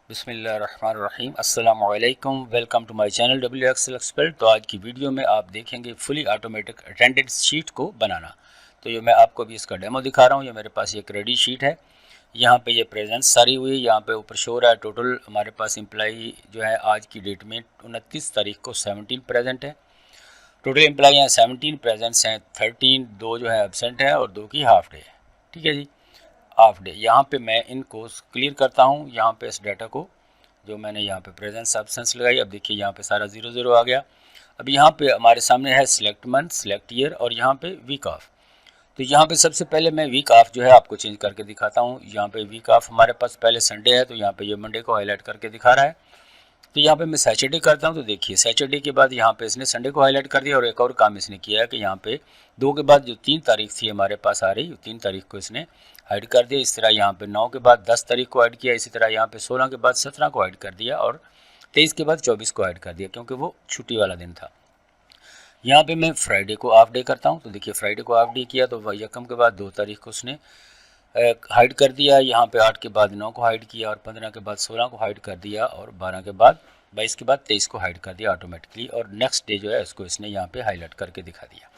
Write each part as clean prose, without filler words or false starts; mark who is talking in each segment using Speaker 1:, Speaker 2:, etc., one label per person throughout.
Speaker 1: बिस्मिल्लाहिर्रहमानिर्रहीम अस्सलामुअलैकुम। Welcome to my channel WXL expert. तो आज की वीडियो में आप देखेंगे फुली ऑटोमेटिक अटेंडेंस शीट को बनाना। तो ये मैं आपको भी इसका डेमो दिखा रहा हूँ। ये मेरे पास एक रेडी शीट है। यहाँ पे ये प्रेजेंस सारी हुई है। यहाँ पे ऊपर शो रहा है टोटल हमारे पास एम्प्लॉई जो है आज की डेट में 29 तारीख को 17 प्रेजेंट है। टोटल एम्प्लॉई यहाँ 17 प्रेजेंट्स हैं, 13 दो जो है एबसेंट है और 2 की हाफ डे है। ठीक है जी, हाफ डे। यहाँ पे मैं इनको क्लियर करता हूँ। यहाँ पे इस डाटा को जो मैंने यहाँ पे प्रेजेंस एब्सेंस लगाई, अब देखिए यहाँ पे सारा 0 आ गया। अब यहाँ पे हमारे सामने है सिलेक्ट मंथ, सिलेक्ट ईयर और यहाँ पे वीक ऑफ। तो यहाँ पे सबसे पहले मैं वीक ऑफ जो है आपको चेंज करके दिखाता हूँ। यहाँ पे वीक ऑफ हमारे पास पहले संडे है, तो यहाँ पे ये मंडे को हाईलाइट करके दिखा रहा है। तो यहाँ पे मैं सैटरडे करता हूँ, तो देखिए सैटरडे के बाद यहाँ पे इसने संडे को हाईलाइट कर दिया। और एक और काम इसने किया है कि यहाँ पे 2 के बाद जो 3 तारीख थी हमारे पास आ रही, 3 तारीख को इसने हाइड कर दिया। इस तरह यहाँ पे 9 के बाद 10 तारीख को ऐड किया। इसी तरह यहाँ पे 16 के बाद 17 को ऐड कर दिया और 23 के बाद 24 को ऐड कर दिया, क्योंकि वो छुट्टी वाला दिन था। यहाँ पे मैं फ्राइडे को ऑफ डे करता हूँ, तो देखिए फ्राइडे को ऑफ डे किया तो वह यकम के बाद 2 तारीख को उसने हाइड कर दिया। यहाँ पे 8 के बाद 9 को हाइड किया और 15 के बाद 16 को हाइड कर दिया और 12 के बाद 22 के बाद 23 को हाइड कर दिया ऑटोमेटिकली। और नेक्स्ट डे जो है इसको इसने यहाँ पे हाईलाइट करके दिखा दिया।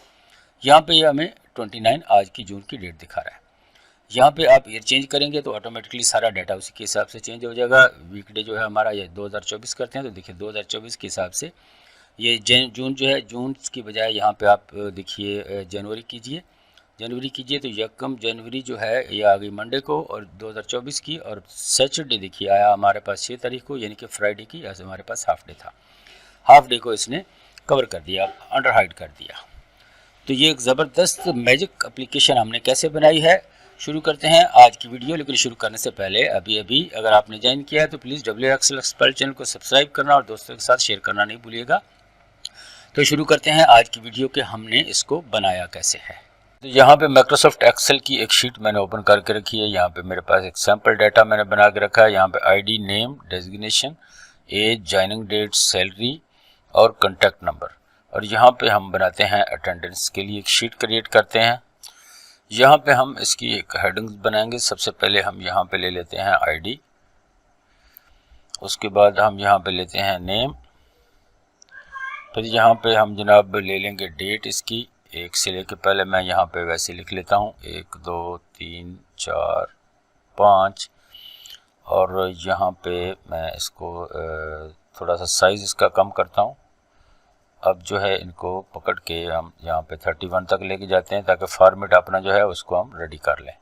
Speaker 1: यहाँ पे हमें 29 आज की जून की डेट दिखा रहा है। यहाँ पे आप ईयर चेंज करेंगे तो ऑटोमेटिकली सारा डाटा उसी के हिसाब से चेंज हो जाएगा। वीकडे जो है हमारा ये 2024 करते हैं, तो देखिए 2024 के हिसाब से ये जून जो है, जून की बजाय यहाँ पे आप देखिए जनवरी कीजिए। जनवरी कीजिए तो यकम जनवरी जो है ये आ गई मंडे को और 2024 की। और सैटरडे देखिए आया हमारे पास 6 तारीख को, यानी कि फ्राइडे की। ऐसे हमारे पास हाफ डे था, हाफ डे को इसने कवर कर दिया, अंडर हाइड कर दिया। तो ये एक ज़बरदस्त मैजिक एप्लीकेशन हमने कैसे बनाई है, शुरू करते हैं आज की वीडियो। लेकिन शुरू करने से पहले अभी अगर आपने ज्वाइन किया है तो प्लीज़ WXL एक्सपर्ट चैनल को सब्सक्राइब करना और दोस्तों के साथ शेयर करना नहीं भूलिएगा। तो शुरू करते हैं आज की वीडियो के हमने इसको बनाया कैसे है। तो यहाँ पे माइक्रोसॉफ्ट एक्सेल की एक शीट मैंने ओपन करके रखी है। यहाँ पे मेरे पास एक सैम्पल डाटा मैंने बना के रखा है। यहाँ पे ID, name, designation, age, joining date, salary और कॉन्टैक्ट नंबर। और यहाँ पे हम बनाते हैं अटेंडेंस के लिए एक शीट क्रिएट करते हैं। यहाँ पे हम इसकी एक हेडिंग्स बनाएंगे। सबसे पहले हम यहाँ पे ले लेते हैं आईडी, उसके बाद हम यहाँ पे लेते हैं नेम, फिर यहाँ पे हम जनाब ले लेंगे डेट इसकी। 1 से लेके पहले मैं यहाँ पे वैसे लिख लेता हूँ 1 2 3 4 5। और यहाँ पे मैं इसको थोड़ा सा साइज़ इसका कम करता हूँ। अब जो है इनको पकड़ के हम यहाँ पे 31 तक लेके जाते हैं, ताकि फॉर्मेट अपना जो है उसको हम रेडी कर लें।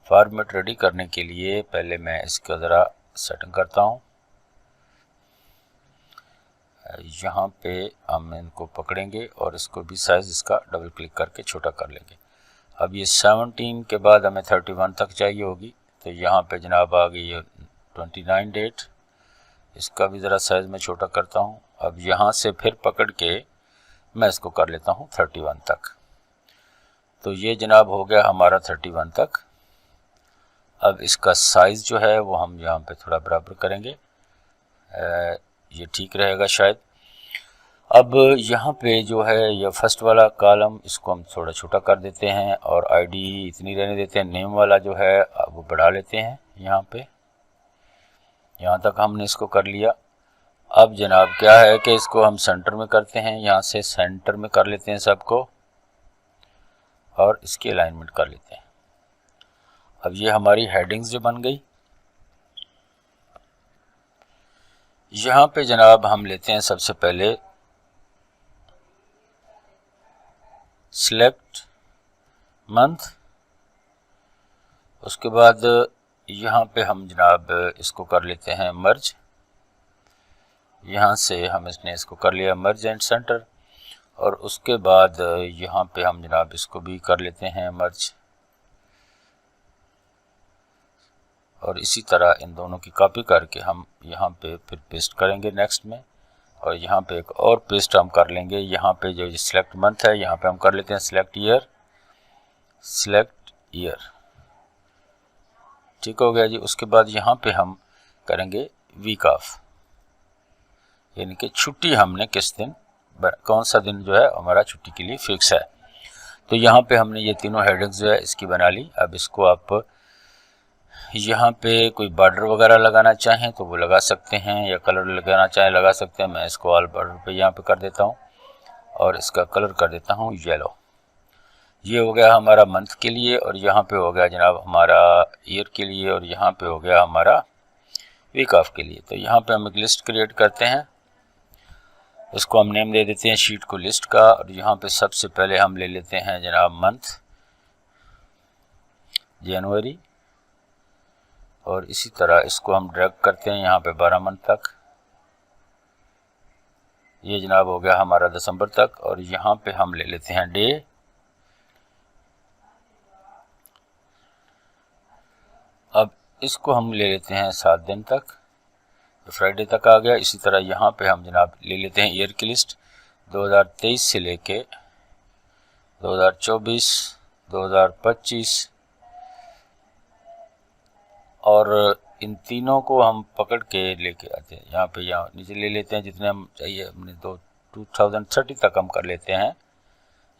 Speaker 1: फॉर्मेट रेडी करने के लिए पहले मैं इसका ज़रा सेटिंग करता हूँ। यहाँ पे हम इनको पकड़ेंगे और इसको भी साइज़ इसका डबल क्लिक करके छोटा कर लेंगे। अब ये 17 के बाद हमें 31 तक चाहिए होगी, तो यहाँ पे जनाब आ गई ये 29 डेट। इसका भी ज़रा साइज़ में छोटा करता हूँ। अब यहाँ से फिर पकड़ के मैं इसको कर लेता हूँ 31 तक। तो ये जनाब हो गया हमारा 31 तक। अब इसका साइज़ जो है वो हम यहाँ पे थोड़ा बराबर करेंगे, ये ठीक रहेगा शायद। अब यहाँ पे जो है ये फर्स्ट वाला कॉलम इसको हम थोड़ा छोटा कर देते हैं और आईडी इतनी रहने देते हैं। नेम वाला जो है वो बढ़ा लेते हैं यहाँ पे। यहाँ तक हमने इसको कर लिया। अब जनाब क्या है कि इसको हम सेंटर में करते हैं। यहाँ से सेंटर में कर लेते हैं सबको और इसकी अलाइनमेंट कर लेते हैं। अब ये हमारी हेडिंग्स जो बन गई। यहाँ पे जनाब हम लेते हैं सबसे पहले सिलेक्ट मंथ, उसके बाद यहाँ पे हम जनाब इसको कर लेते हैं मर्ज। यहाँ से हम इसको कर लिया मर्ज एंड सेंटर। और उसके बाद यहाँ पे हम जनाब इसको भी कर लेते हैं मर्ज। और इसी तरह इन दोनों की कॉपी करके हम यहाँ पे फिर पेस्ट करेंगे नेक्स्ट में। और यहाँ पे एक और पेस्ट हम कर लेंगे। यहाँ पे जो सिलेक्ट मंथ है यहाँ पे हम कर लेते हैं सिलेक्ट ईयर, सिलेक्ट ईयर। ठीक हो गया जी। उसके बाद यहाँ पे हम करेंगे वीक ऑफ, यानी कि छुट्टी हमने किस दिन, कौन सा दिन जो है हमारा छुट्टी के लिए फिक्स है। तो यहाँ पे हमने ये तीनों हेडिंग्स जो है इसकी बना ली। अब इसको आप यहाँ पे कोई बॉर्डर वगैरह लगाना चाहें तो वो लगा सकते हैं, या कलर लगाना चाहें लगा सकते हैं। मैं इसको ऑल बॉर्डर पे यहाँ पे कर देता हूँ और इसका कलर कर देता हूँ येलो। ये हो गया हमारा मंथ के लिए, और यहाँ पे हो गया जनाब हमारा ईयर के लिए, और यहाँ पे हो गया हमारा वीक ऑफ के लिए। तो यहाँ पे हम एक लिस्ट क्रिएट करते हैं, इसको हम नेम दे देते हैं शीट को लिस्ट का। और यहाँ पे सबसे पहले हम ले लेते हैं जनाब मंथ जनवरी, और इसी तरह इसको हम ड्रैग करते हैं यहाँ पे 12 मंथ तक। ये जनाब हो गया हमारा दिसंबर तक, और यहाँ पे हम ले लेते हैं डे, अब इसको हम ले लेते हैं 7 दिन तक, तो फ्राइडे तक आ गया। इसी तरह यहाँ पे हम जनाब ले लेते हैं ईयर की लिस्ट 2023 से लेके 2024, 2025, और इन तीनों को हम पकड़ के लेके आते हैं यहाँ पे, यहाँ नीचे ले लेते हैं जितने हम चाहिए, हमने 2030 तक हम कर लेते हैं।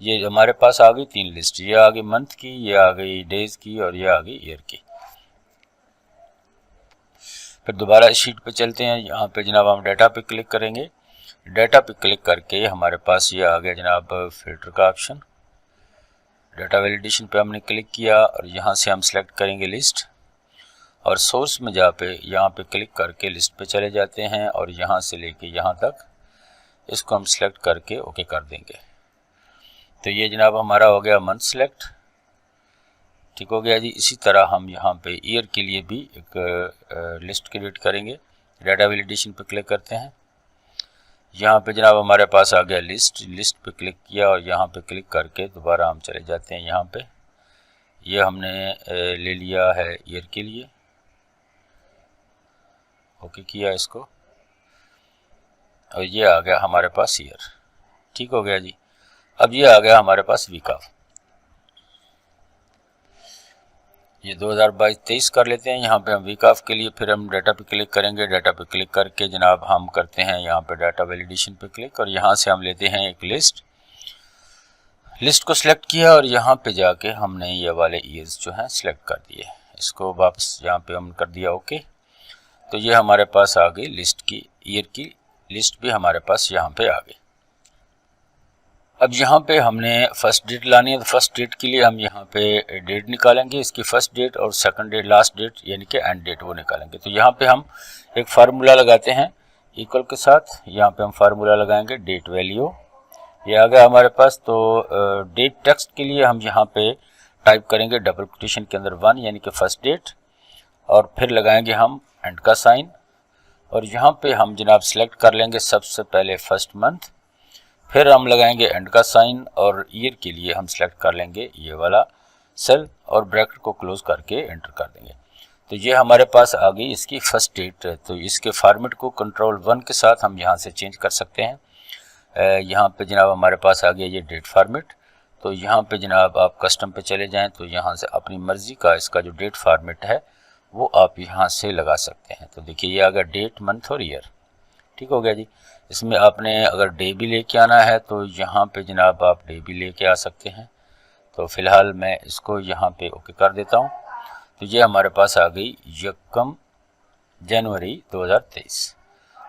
Speaker 1: ये हमारे पास आ गई 3 लिस्ट, ये आ गई मंथ की, ये आ गई डेज की, और ये आ गई ईयर की। फिर दोबारा इस शीट पे चलते हैं, यहाँ पे जनाब हम डाटा पे क्लिक करेंगे। डाटा पे क्लिक करके हमारे पास ये आ गया जनाब फिल्टर का ऑप्शन। डाटा वैलिडेशन पे हमने क्लिक किया, और यहाँ से हम सेलेक्ट करेंगे लिस्ट, और सोर्स में यहाँ पे क्लिक करके लिस्ट पे चले जाते हैं, और यहाँ से लेके यहाँ तक इसको हम सिलेक्ट करके ओके कर देंगे। तो ये जनाब हमारा हो गया मंथ सेलेक्ट, ठीक हो गया जी। इसी तरह हम यहाँ पे ईयर के लिए भी एक लिस्ट क्रिएट करेंगे। डाटा वैलिडेशन पे क्लिक करते हैं, यहाँ पे जनाब हमारे पास आ गया लिस्ट पे क्लिक किया, और यहाँ पे क्लिक करके दोबारा हम चले जाते हैं यहाँ पे। ये हमने ले लिया है ईयर के लिए, ओके किया इसको, और ये आ गया हमारे पास ईयर, ठीक हो गया जी। अब ये आ गया हमारे पास वीक ऑफ, ये 2022-23 कर लेते हैं। यहाँ पे हम वीक ऑफ के लिए फिर हम डाटा पे क्लिक करेंगे। डाटा पे क्लिक करके जनाब हम करते हैं यहाँ पे डाटा वैलिडेशन पे क्लिक, और यहाँ से हम लेते हैं एक लिस्ट को सिलेक्ट किया, और यहाँ पे जाके हमने ये वाले ईयर्स जो हैं सिलेक्ट कर दिए। इसको वापस यहाँ पे हम कर दिया ओके। तो ये हमारे पास आ गई लिस्ट की, ईयर की लिस्ट भी हमारे पास यहाँ पे आ गई। अब यहाँ पे हमने फर्स्ट डेट लानी है, तो फर्स्ट डेट के लिए हम यहाँ पे डेट निकालेंगे, इसकी फर्स्ट डेट और सेकंड डेट, लास्ट डेट यानी कि एंड डेट वो निकालेंगे। तो यहाँ पे हम एक फार्मूला लगाते हैं इक्वल के साथ, यहाँ पे हम फार्मूला लगाएंगे डेट वैल्यू, ये आ गया हमारे पास। तो डेट टेक्स्ट के लिए हम यहाँ पे टाइप करेंगे डबल कोटेशन के अंदर 1 यानी कि फर्स्ट डेट, और फिर लगाएंगे हम एंड का साइन, और यहाँ पे हम जनाब सेलेक्ट कर लेंगे सबसे पहले फर्स्ट मंथ, फिर हम लगाएंगे एंड का साइन, और ईयर के लिए हम सेलेक्ट कर लेंगे ये वाला सेल, और ब्रैकेट को क्लोज करके एंटर कर देंगे। तो ये हमारे पास आ गई इसकी फर्स्ट डेट। तो इसके फॉर्मेट को कंट्रोल 1 के साथ हम यहाँ से चेंज कर सकते हैं। यहाँ पे जनाब हमारे पास आ गया ये डेट फॉर्मेट। तो यहाँ पे जनाब आप कस्टम पे चले जाएँ, तो यहाँ से अपनी मर्ज़ी का इसका जो डेट फॉर्मेट है वो आप यहाँ से लगा सकते हैं। तो देखिए ये आ गया डेट, मंथ और ईयर, ठीक हो गया जी। इसमें आपने अगर डे भी लेके आना है तो यहाँ पे जनाब आप डे भी लेके आ सकते हैं। तो फ़िलहाल मैं इसको यहाँ पे ओके कर देता हूँ। तो ये हमारे पास आ गई 1 जनवरी 2023।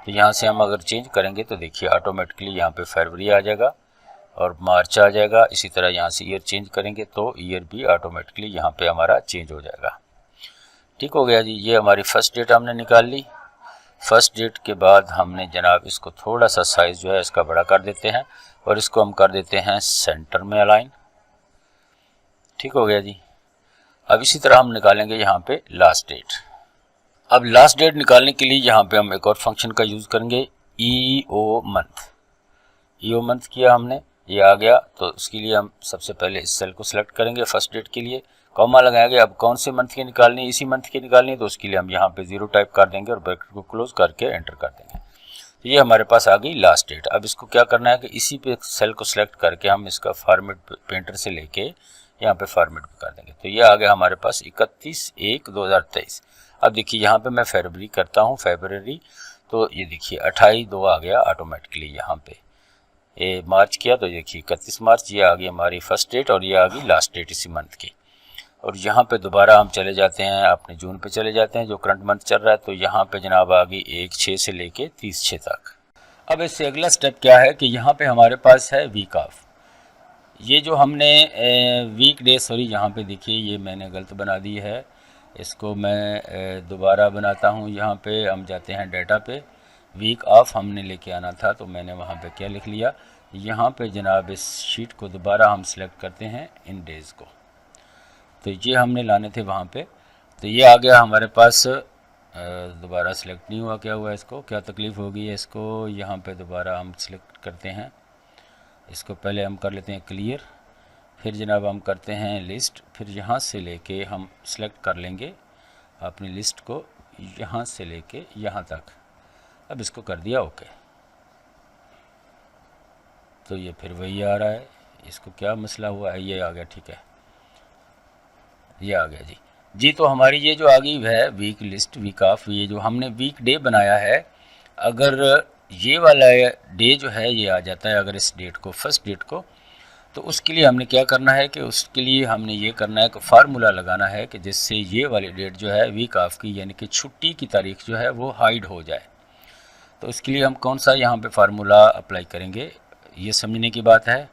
Speaker 1: तो यहाँ से हम अगर चेंज करेंगे तो देखिए ऑटोमेटिकली यहाँ पे फरवरी आ जाएगा और मार्च आ जाएगा। इसी तरह यहाँ से ईयर चेंज करेंगे तो ईयर भी ऑटोमेटिकली यहाँ पे हमारा चेंज हो जाएगा, ठीक हो गया जी। ये हमारी फर्स्ट डेट हमने निकाल ली। फर्स्ट डेट के बाद हमने जनाब इसको थोड़ा सा साइज़ जो है इसका बड़ा कर देते हैं और इसको हम कर देते हैं सेंटर में अलाइन, ठीक हो गया जी। अब इसी तरह हम निकालेंगे यहाँ पे लास्ट डेट। अब लास्ट डेट निकालने के लिए यहाँ पे हम एक और फंक्शन का यूज़ करेंगे, ईओ मंथ। ईओ मंथ किया हमने, ये आ गया। तो उसके लिए हम सबसे पहले इस सेल को सिलेक्ट करेंगे फर्स्ट डेट के लिए, कॉमा लगाएंगे। अब कौन से मंथ की निकालनी है, इसी मंथ की निकालनी है, तो उसके लिए हम यहाँ पे 0 टाइप कर देंगे और ब्रैकेट को क्लोज करके एंटर कर देंगे। तो ये हमारे पास आ गई लास्ट डेट। अब इसको क्या करना है कि इसी पे सेल को सिलेक्ट करके हम इसका फॉर्मेट पेंटर से लेके यहाँ पे फॉर्मेट पे कर देंगे। तो ये आ गया हमारे पास 31/1/2023। अब देखिए यहाँ पे मैं फरवरी करता हूँ, फरवरी, तो ये देखिए 28/2 आ गया ऑटोमेटिकली। यहाँ पे ये मार्च किया तो देखिए 31 मार्च, ये आ गई हमारी फर्स्ट डेट और ये आ गई लास्ट डेट इसी मंथ की। और यहाँ पे दोबारा हम चले जाते हैं अपने जून पे चले जाते हैं जो करंट मंथ चल रहा है। तो यहाँ पे जनाब आ गई 1/6 से लेके 30/6 तक। अब इससे अगला स्टेप क्या है कि यहाँ पे हमारे पास है वीक ऑफ। ये जो हमने वीक डे, सॉरी यहाँ पे देखिए ये मैंने गलत बना दी है, इसको मैं दोबारा बनाता हूँ। यहाँ पे हम जाते हैं डाटा पे, वीक ऑफ हमने लेके आना था तो मैंने वहाँ पे क्या लिख लिया, यहाँ पे जनाब इस शीट को दोबारा हम सिलेक्ट करते हैं इन डेज़ को। तो ये हमने लाने थे वहाँ पे, तो ये आ गया हमारे पास। दोबारा सिलेक्ट नहीं हुआ, क्या हुआ, इसको क्या तकलीफ़ हो गई है इसको। यहाँ पे दोबारा हम सिलेक्ट करते हैं इसको, पहले हम कर लेते हैं क्लियर, फिर जनाब हम करते हैं लिस्ट, फिर यहाँ से लेके हम सिलेक्ट कर लेंगे अपनी लिस्ट को, यहाँ से लेके यहाँ तक। अब इसको कर दिया ओके, तो ये फिर वही आ रहा है। इसको क्या मसला हुआ है, ये आ गया, ठीक है, ये आ गया जी। तो हमारी ये जो आ गई है वीक लिस्ट, वीक ऑफ, ये जो हमने वीक डे बनाया है, अगर ये वाला डे जो है ये आ जाता है अगर इस डेट को, फर्स्ट डेट को, तो उसके लिए हमने क्या करना है कि उसके लिए हमने ये करना है कि फार्मूला लगाना है कि जिससे ये वाली डेट जो है वीक ऑफ की, यानी कि छुट्टी की तारीख जो है वो हाइड हो जाए। तो इसके लिए हम कौन सा यहाँ पे फार्मूला अप्लाई करेंगे, ये समझने की बात है।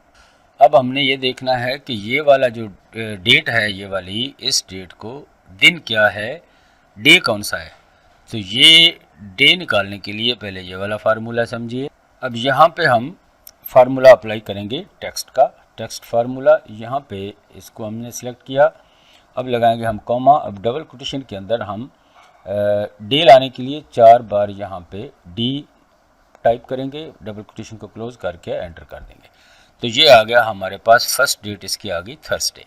Speaker 1: अब हमने ये देखना है कि ये वाला जो डेट है, ये वाली, इस डेट को दिन क्या है, डे कौन सा है। तो ये डे निकालने के लिए पहले ये वाला फार्मूला समझिए। अब यहाँ पे हम फार्मूला अप्लाई करेंगे टेक्स्ट का, टेक्स्ट फार्मूला। यहाँ पे इसको हमने सेलेक्ट किया, अब लगाएंगे हम कॉमा। अब डबल कोटेशन के अंदर हम डे लाने के लिए 4 बार यहाँ पे डी टाइप करेंगे, डबल कोटेशन को क्लोज करके एंटर कर देंगे। तो ये आ गया हमारे पास, फर्स्ट डेट इसकी आ गई थर्सडे।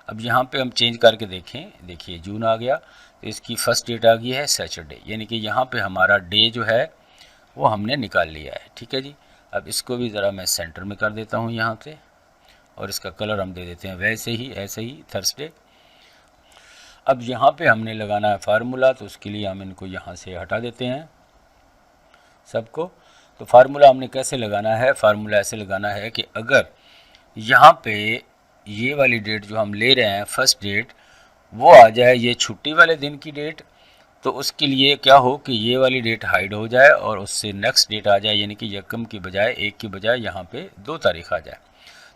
Speaker 1: अब यहाँ पे हम चेंज करके देखें, देखिए जून आ गया, तो इसकी फर्स्ट डेट आ गई है सैटरडे, यानी कि यहाँ पे हमारा डे जो है वो हमने निकाल लिया है, ठीक है जी। अब इसको भी ज़रा मैं सेंटर में कर देता हूँ यहाँ से, और इसका कलर हम दे देते हैं वैसे ही, ऐसे ही, थर्सडे। अब यहाँ पे हमने लगाना है फार्मूला, तो उसके लिए हम इनको यहाँ से हटा देते हैं सबको। तो फार्मूला हमने कैसे लगाना है, फार्मूला ऐसे लगाना है कि अगर यहाँ पे ये वाली डेट जो हम ले रहे हैं फर्स्ट डेट, वो आ जाए ये छुट्टी वाले दिन की डेट, तो उसके लिए क्या हो कि ये वाली डेट हाइड हो जाए और उससे नेक्स्ट डेट आ जाए, यानी कि यकम की बजाय, एक की बजाय यहाँ पे 2 तारीख आ जाए।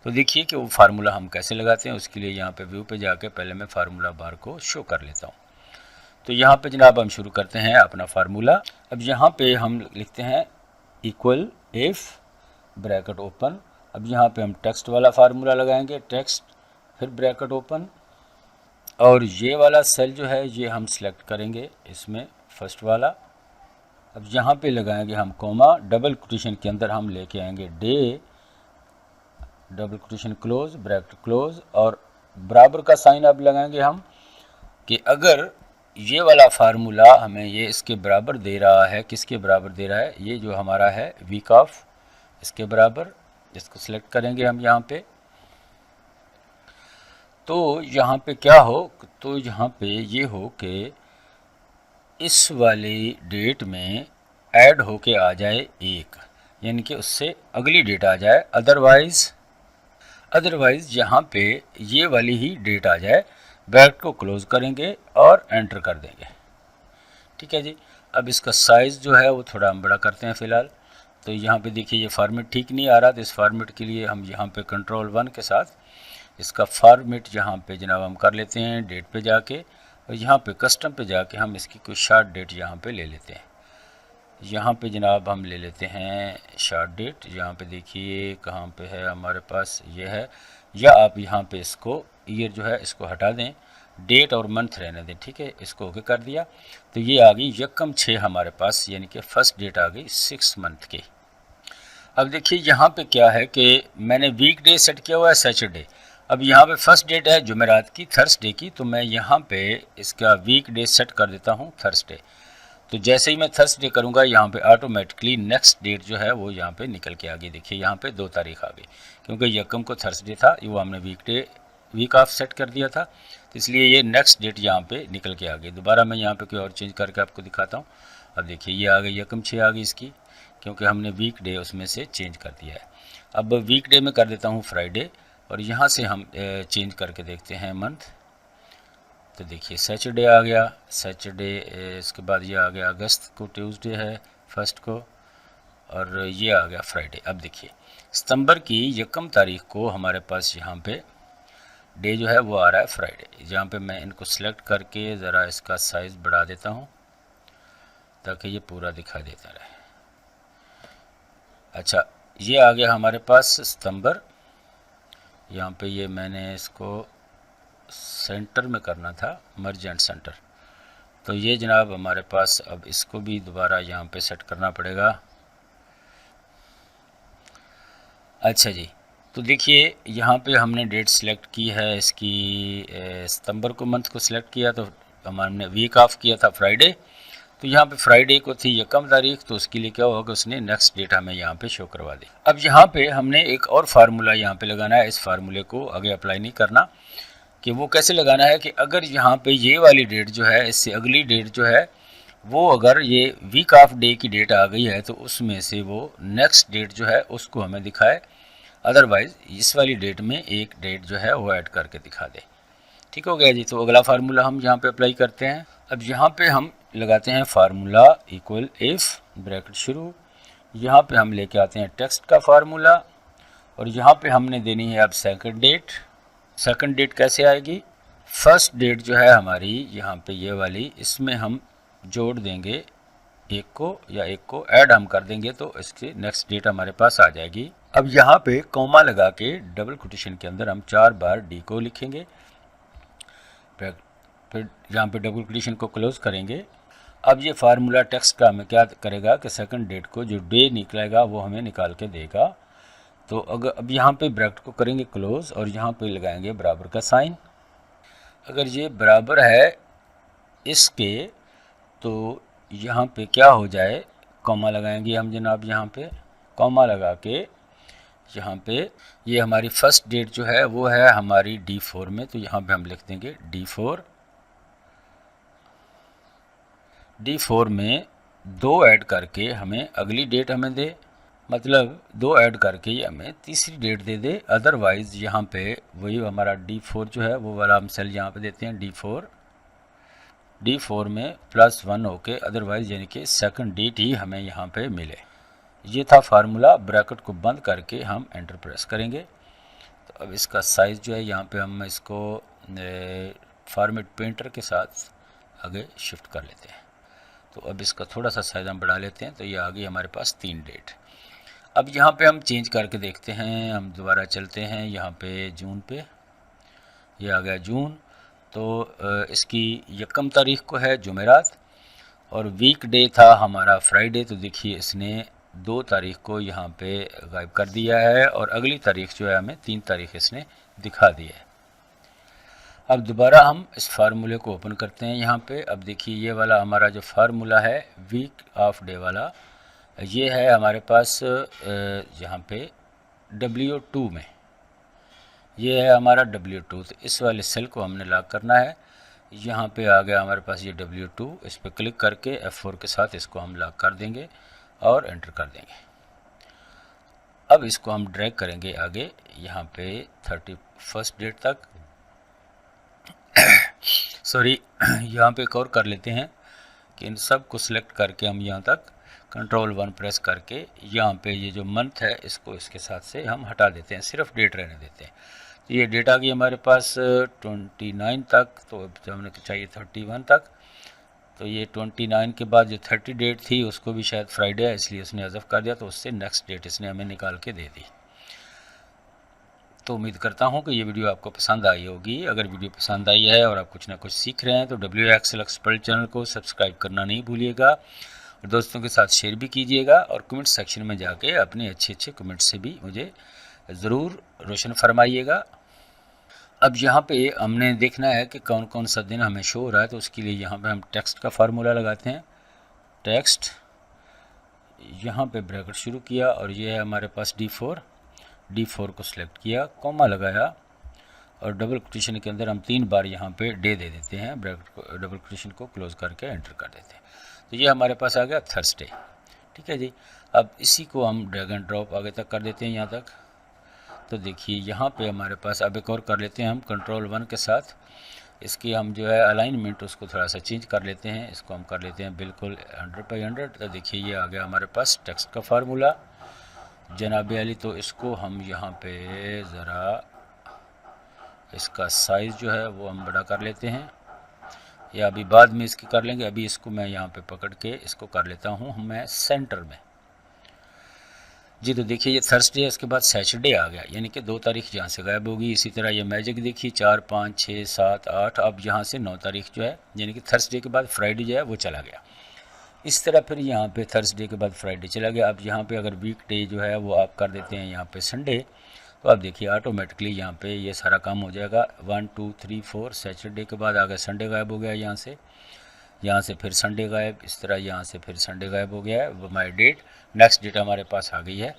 Speaker 1: तो देखिए कि वो फार्मूला हम कैसे लगाते हैं। उसके लिए यहाँ पे व्यू पे जाके पहले मैं फार्मूला बार को शो कर लेता हूँ। तो यहाँ पे जनाब हम शुरू करते हैं अपना फार्मूला। अब यहाँ पे हम लिखते हैं इक्वल इफ़ ब्रैकेट ओपन। अब यहाँ पे हम टेक्स्ट वाला फार्मूला लगाएंगे, टेक्स्ट फिर ब्रैकेट ओपन, और ये वाला सेल जो है ये हम सिलेक्ट करेंगे इसमें, फर्स्ट वाला। अब यहाँ पे लगाएंगे हम कॉमा, डबल कोटेशन के अंदर हम लेके आएंगे day, double quotation close, bracket close, और बराबर का साइन अब लगाएंगे हम कि अगर ये वाला फार्मूला हमें ये इसके बराबर दे रहा है, किसके बराबर दे रहा है, ये जो हमारा है वीक ऑफ, इसके बराबर, इसको सिलेक्ट करेंगे हम यहाँ पे। तो यहाँ पे क्या हो, तो यहाँ पे ये हो कि इस वाली डेट में ऐड होके आ जाए 1, यानी कि उससे अगली डेट आ जाए, अदरवाइज़ यहाँ पे ये वाली ही डेट आ जाए। ब्रैकेट को क्लोज़ करेंगे और एंटर कर देंगे, ठीक है जी। अब इसका साइज़ जो है वो थोड़ा हम बड़ा करते हैं फ़िलहाल। तो यहाँ पे देखिए ये फॉर्मेट ठीक नहीं आ रहा, तो इस फॉर्मेट के लिए हम यहाँ पे कंट्रोल 1 के साथ इसका फॉर्मेट यहाँ पे जनाब हम कर लेते हैं डेट पे जाके, और यहाँ पे कस्टम पे जाके हम इसकी कोई शॉर्ट डेट यहाँ पे ले लेते हैं। यहाँ पे जनाब हम ले लेते हैं शॉर्ट डेट। यहाँ पे देखिए कहाँ पे है हमारे पास, ये है, या आप यहाँ पे इसको ईयर जो है इसको हटा दें, डेट और मंथ रहने दें, ठीक है। इसको ओके कर दिया, तो ये आ गई यकम 6 हमारे पास, यानी कि फर्स्ट डेट आ गई 6 मंथ की। अब देखिए यहाँ पे क्या है कि मैंने वीक डे सेट किया हुआ है सैटरडे। अब यहाँ पे फर्स्ट डेट है जुमेरात की, थर्सडे की, तो मैं यहाँ पे इसका वीक डे सेट कर देता हूँ थर्सडे। तो जैसे ही मैं थर्सडे करूँगा यहाँ पे ऑटोमेटिकली नेक्स्ट डेट जो है वो यहाँ पे निकल के आ गई। देखिए यहाँ पे 2 तारीख आ गई, क्योंकि यकम को थर्सडे था, वो हमने वीक ऑफ सेट कर दिया था, तो इसलिए ये नेक्स्ट डेट यहाँ पे निकल के आ गई। दोबारा मैं यहाँ पे कोई और चेंज करके आपको दिखाता हूँ। अब देखिए ये आ गई यकम 6 आ गई इसकी, क्योंकि हमने वीक डे उसमें से चेंज कर दिया है। अब वीक डे में कर देता हूँ फ्राइडे, और यहाँ से हम चेंज करके देखते हैं मंथ। तो देखिए सैटरडे आ गया, सैटरडे इसके बाद ये आ गया अगस्त को, ट्यूसडे है फर्स्ट को, और ये आ गया फ्राइडे। अब देखिए सितंबर की 1 तारीख को हमारे पास यहाँ पे डे जो है वो आ रहा है फ्राइडे। जहाँ पे मैं इनको सेलेक्ट करके ज़रा इसका साइज़ बढ़ा देता हूँ ताकि ये पूरा दिखाई देता रहे। अच्छा, ये आ गया हमारे पास सितंबर। यहाँ पे ये मैंने इसको सेंटर में करना था, मर्ज एंड सेंटर। तो ये जनाब हमारे पास, अब इसको भी दोबारा यहाँ पे सेट करना पड़ेगा। अच्छा जी, तो देखिए यहाँ पे हमने डेट सेलेक्ट की है इसकी, सितंबर को मंथ को सिलेक्ट किया, तो हमने वीक ऑफ किया था फ्राइडे। तो यहाँ पे फ्राइडे को थी 1 तारीख, तो उसके लिए क्या होगा, उसने नेक्स्ट डेट हमें यहाँ पे शो करवा दी। अब यहाँ पे हमने एक और फार्मूला यहाँ पे लगाना है। इस फार्मूले को आगे अप्लाई नहीं करना, कि वो कैसे लगाना है कि अगर यहाँ पे ये वाली डेट जो है, इससे अगली डेट जो है वो, अगर ये वीक ऑफ डे की डेट आ गई है तो उसमें से वो नेक्स्ट डेट जो है उसको हमें दिखाए, अदरवाइज़ इस वाली डेट में एक डेट जो है वो ऐड करके दिखा दे। ठीक हो गया जी। तो अगला फार्मूला हम यहाँ पे अप्लाई करते हैं। अब यहाँ पे हम लगाते हैं फार्मूला इक्वल इफ, ब्रैकेट शुरू, यहाँ पे हम लेके आते हैं टेक्स्ट का फार्मूला, और यहाँ पे हमने देनी है अब सेकंड डेट। सेकंड डेट कैसे आएगी, फर्स्ट डेट जो है हमारी यहाँ पे ये वाली, इसमें हम जोड़ देंगे एक को, या एक को ऐड हम कर देंगे, तो इसकी नेक्स्ट डेट हमारे पास आ जाएगी। अब यहाँ पे कॉमा लगा के डबल कोटेशन के अंदर हम 4 बार डी को लिखेंगे, फिर यहाँ पे डबल कोटेशन को क्लोज करेंगे। अब ये फार्मूला टेक्स्ट का हमें क्या करेगा कि सेकंड डेट को जो डे निकलेगा वो हमें निकाल के देगा। तो अगर अब यहाँ पे ब्रैकेट को करेंगे क्लोज, और यहाँ पे लगाएंगे बराबर का साइन। अगर ये बराबर है इसके, तो यहाँ पे क्या हो जाए, कॉमा लगाएंगे हम जनाब, यहाँ पे कॉमा लगा के यहाँ पे ये हमारी फर्स्ट डेट जो है वो है हमारी D4 में, तो यहाँ पे हम लिख देंगे D4 में 2 ऐड करके हमें अगली डेट हमें दे, मतलब 2 ऐड करके ये हमें तीसरी डेट दे दे। अदरवाइज़ यहाँ पे वही हमारा D4 जो है वो वाला हम सेल यहाँ पे देते हैं D4 में +1 होके, अदरवाइज़ यानी कि सेकंड डेट ही हमें यहाँ पे मिले। ये था फार्मूला। ब्रैकेट को बंद करके हम एंटर प्रेस करेंगे। तो अब इसका साइज़ जो है यहाँ पे हम इसको फॉर्मेट पेंटर के साथ आगे शिफ्ट कर लेते हैं। तो अब इसका थोड़ा सा साइज़ हम बढ़ा लेते हैं। तो ये आ गई हमारे पास 3 डेट। अब यहाँ पे हम चेंज करके देखते हैं, हम दोबारा चलते हैं यहाँ पे जून पे, ये आ गया जून। तो इसकी 1 तारीख को है जुमेरात, और वीक डे था हमारा फ्राइडे। तो देखिए इसने 2 तारीख को यहाँ पे गायब कर दिया है, और अगली तारीख जो है हमें 3 तारीख इसने दिखा दी है। अब दोबारा हम इस फार्मूले को ओपन करते हैं यहाँ पे। अब देखिए ये वाला हमारा जो फार्मूला है वीक ऑफ डे वाला, ये है हमारे पास यहाँ पे W2 में, ये है हमारा W2। तो इस वाले सेल को हमने लॉक करना है। यहाँ पे आ गया हमारे पास ये W2, इस पर क्लिक करके F4 के साथ इसको हम लॉक कर देंगे और एंटर कर देंगे। अब इसको हम ड्रैग करेंगे आगे यहाँ पे 31 डेट तक। सॉरी, यहाँ पे एक और कर लेते हैं कि इन सब को सिलेक्ट करके हम यहाँ तक Ctrl+1 प्रेस करके यहाँ पे ये जो मंथ है इसको इसके साथ से हम हटा देते हैं, सिर्फ डेट रहने देते हैं। तो ये डेट आ गई हमारे पास 29 तक, तो अब हमें चाहिए 31 तक। तो ये 29 के बाद जो 30 डेट थी उसको भी शायद फ्राइडे है इसलिए उसने हज़फ कर दिया, तो उससे नेक्स्ट डेट इसने हमें निकाल के दे दी। तो उम्मीद करता हूँ कि ये वीडियो आपको पसंद आई होगी। अगर वीडियो पसंद आई है और आप कुछ ना कुछ सीख रहे हैं तो WXL एक्सपर्ट चैनल को सब्सक्राइब करना नहीं भूलिएगा, और दोस्तों के साथ शेयर भी कीजिएगा, और कमेंट सेक्शन में जाके अपने अच्छे कमेंट से भी मुझे ज़रूर रोशन फरमाइएगा। अब यहाँ पे हमने देखना है कि कौन कौन सा दिन हमें शो हो रहा है, तो उसके लिए यहाँ पे हम टेक्स्ट का फार्मूला लगाते हैं। टेक्स्ट, यहाँ पे ब्रैकेट शुरू किया, और ये है हमारे पास D4 को सिलेक्ट किया, कॉमा लगाया, और डबल कोटेशन के अंदर हम 3 बार यहाँ पे डे दे देते हैं, ब्रैकेट को डबल कोटेशन को क्लोज करके एंटर कर देते हैं। तो ये हमारे पास आ गया थर्सडे। ठीक है जी। अब इसी को हम ड्रैग एंड ड्रॉप आगे तक कर देते हैं यहाँ तक। तो देखिए यहाँ पे हमारे पास अब एक और कर लेते हैं हम Ctrl+1 के साथ, इसकी हम जो है अलाइनमेंट उसको थोड़ा सा चेंज कर लेते हैं। इसको हम कर लेते हैं बिल्कुल 100/100। तो देखिए ये आ गया हमारे पास टेक्स्ट का फार्मूला जनाब अली। तो इसको हम यहाँ पे ज़रा इसका साइज़ जो है वो हम बड़ा कर लेते हैं, या अभी बाद में इसकी कर लेंगे। अभी इसको मैं यहाँ पे पकड़ के इसको कर लेता हूँ मैं सेंटर में जी। तो देखिए ये थर्सडे है, इसके बाद सैटरडे आ गया, यानी कि 2 तारीख यहाँ से गायब होगी। इसी तरह ये मैजिक देखिए 4, 5, 6, 7, 8, अब यहाँ से 9 तारीख जो है, यानी कि थर्सडे के बाद फ्राइडे जो है वो चला गया। इस तरह फिर यहाँ पे थर्सडे के बाद फ्राइडे चला गया। अब यहाँ पे अगर वीक डे जो है वो आप कर देते हैं यहाँ पे संडे, तो आप देखिए ऑटोमेटिकली यहाँ पे ये सारा काम हो जाएगा। 1, 2, 3, 4 सैटरडे के बाद आ गया संडे गायब हो गया यहाँ से फिर संडे गायब, इस तरह यहाँ से फिर संडे गायब हो गया है। वो माई डेट, नेक्स्ट डेट हमारे पास आ गई है।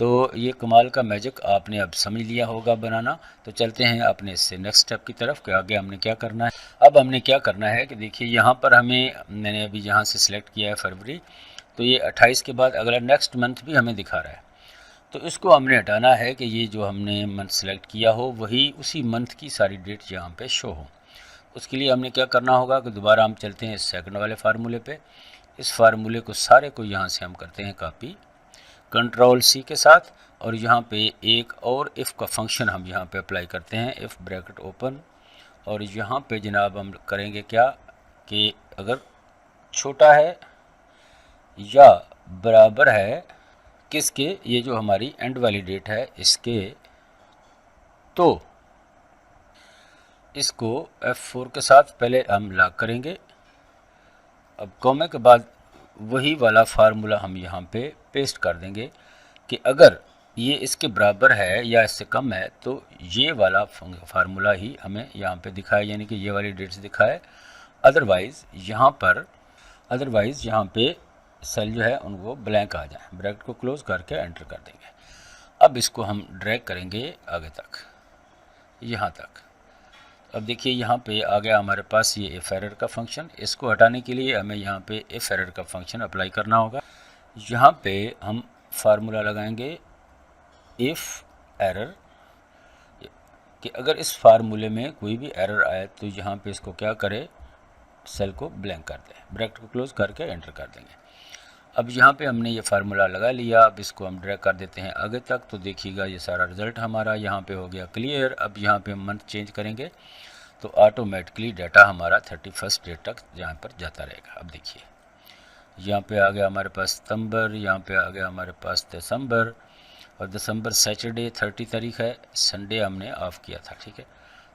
Speaker 1: तो ये कमाल का मैजिक आपने अब समझ लिया होगा बनाना। तो चलते हैं अपने इससे नेक्स्ट स्टेप की तरफ कि आगे हमने क्या करना है। अब हमने क्या करना है कि देखिए यहाँ पर मैंने अभी यहाँ से सिलेक्ट किया है फरवरी, तो ये 28 के बाद अगला नेक्स्ट मंथ भी हमें दिखा रहा है। तो इसको हमने हटाना है कि ये जो हमने मंथ सेलेक्ट किया हो वही उसी मंथ की सारी डेट यहाँ पे शो हो। उसके लिए हमने क्या करना होगा कि दोबारा हम चलते हैं इस सेकंड वाले फार्मूले पे। इस फार्मूले को सारे को यहाँ से हम करते हैं कॉपी Ctrl+C के साथ, और यहाँ पे एक और इफ़ का फंक्शन हम यहाँ पे अप्लाई करते हैं, इफ़ ब्रैकेट ओपन। और यहाँ पे जनाब हम करेंगे क्या कि अगर छोटा है या बराबर है किसके, ये जो हमारी एंड वाली डेट है इसके, तो इसको F4 के साथ पहले हम लॉक करेंगे। अब कॉमा के बाद वही वाला फार्मूला हम यहाँ पे पेस्ट कर देंगे कि अगर ये इसके बराबर है या इससे कम है तो ये वाला फार्मूला ही हमें यहाँ पे दिखाए, यानी कि ये वाली डेट्स दिखाए। अदरवाइज़ यहाँ पे सेल जो है उनको ब्लैंक आ जाए। ब्रैकेट को क्लोज करके एंटर कर देंगे। अब इसको हम ड्रैग करेंगे आगे तक, यहाँ तक। अब देखिए यहाँ पे आ गया हमारे पास ये इफ एरर का फंक्शन। इसको हटाने के लिए हमें यहाँ पे इफ एरर का फंक्शन अप्लाई करना होगा। यहाँ पे हम फार्मूला लगाएंगे इफ़ एरर, कि अगर इस फार्मूले में कोई भी एरर आए तो यहाँ पे इसको क्या करे, सेल को ब्लैंक कर दे। ब्रैकेट को क्लोज करके एंटर कर देंगे। अब यहाँ पे हमने ये फार्मूला लगा लिया। अब इसको हम ड्रैग कर देते हैं आगे तक। तो देखिएगा ये सारा रिज़ल्ट हमारा यहाँ पे हो गया क्लियर। अब यहाँ पे हम मंथ चेंज करेंगे तो ऑटोमेटिकली डाटा हमारा 31 डेट तक यहाँ पर जाता रहेगा। अब देखिए यहाँ पे आ गया हमारे पास सितंबर, यहाँ पे आ गया हमारे पास दिसंबर, और दिसंबर सैटरडे 30 तारीख है, संडे हमने ऑफ़ किया था, ठीक है।